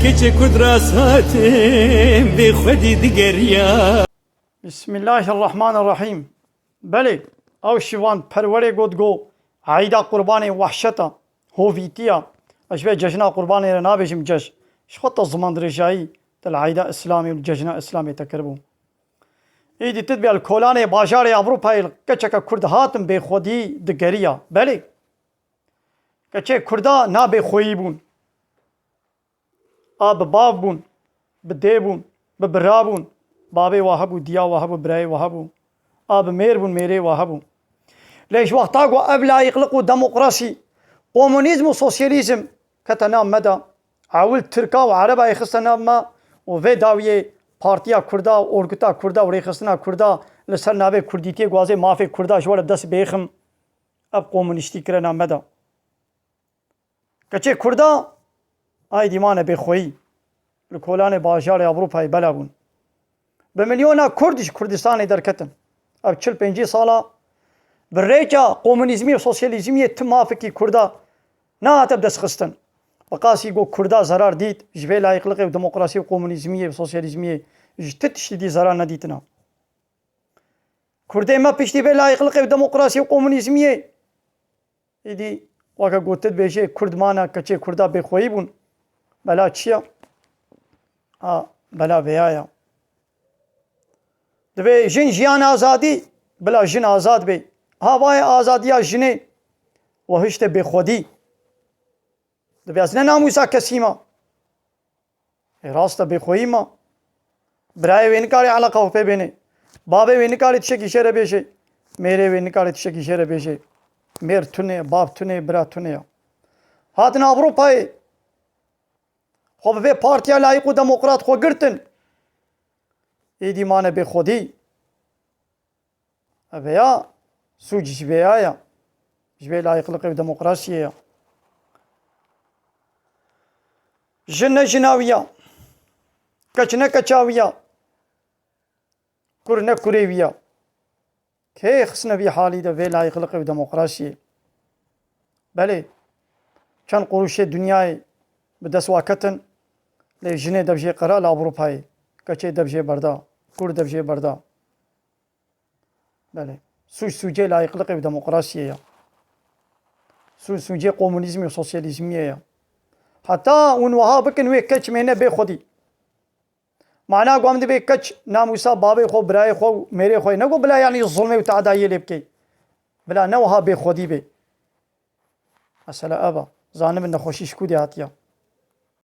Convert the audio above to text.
کچ کدراساتم به خودی دیگریا. بسم الله الرحمن الرحیم. بله او شیوان پروره گودگو عیدا قربان وحشتا هویتیا اشبه جشنا قربان رنابجم جش شخط الزمان رجایی تل عیدا اسلامی والجشنا اسلامی تکربو ایدی تدبی الکولان باجار اوروپای کچک کرد هاتم به خودی دگریا. بله کچه کردا نا به خویی بون آب باب بون بده بون ببرا بون بابي وهبو ديا وهبو براي وهبو آب مير بون ميري وهبو. ليش وقتاقوا أبلا يقلقوا ديمقراطي كومونيزم وسوسياليزم كتنام مدى عول تركا وعربا يخصنا ما وفي داوية بارتيا كردا وأورغتا كردا وريخصنا كردا لسر نابي كرديتي غوازي مافي كردا شوال بدس بيخم أب كومونيستي كرنا مدى كچه كردا آي ديمانه بخوي الكولان باجار أوروبا بلابون بمليون كردش كردستاني دركتن اب 45 سالا بالريجا كومونيزمي وسوسياليزمي تمافكي كردا نا تبدس خستن بقاسي جو كردا زرار ديت جبي لا يقلق وديمقراطيه وكومونيزميه وسوسياليزميه جتتش دي زرار نديتنا كردي ما بيشتي بلا يقلق وديمقراطيه وكومونيزميه يدي واكا قلت بيجي كرد مانا كچي كردا بخويبون بلا تشيا بلا بيايا دبي جن جيان آزادی بلا جن آزاد بی هوای آزادیا جنه وهشت بخودی دبي از ناموسا کسیما راست بخویی ما برای وینکاری علاقه و بینه بابه وینکاری تشکی شره بیشه میره وینکاری تشکی شره بیشه میر تونه باب تونه برا تونه هاتن اوروپای خب به پارتیا لایق و دموکرات خو گرتن ایدی مانه به خودی اویا سوج جبهایا جبه لا يخلق ديمقراطيه جنه جناويه كچنه كچاويه كرنه كريويه كي خصنا في حالي ده لا يخلق ديمقراطيه. بله كان قروش دنياي بدس واكتن لجنه دبجي قرا لاوروباي كچه دبجي بردا كور دبجي بردا. بله سوجي لا يقلق بديمقراطيه سوجي كومونيزم وسوسياليزم حتى ونوها بكن وي كچ مينه بي خودي معناه قوم دي بي كچ ناموسا بابي خو براي خو ميري خو نگو بلا يعني الظلم وتعدايه لبكي بلا نوها بي خودي بي اسلا ابا زانم نخوشي شكو دي هاتيا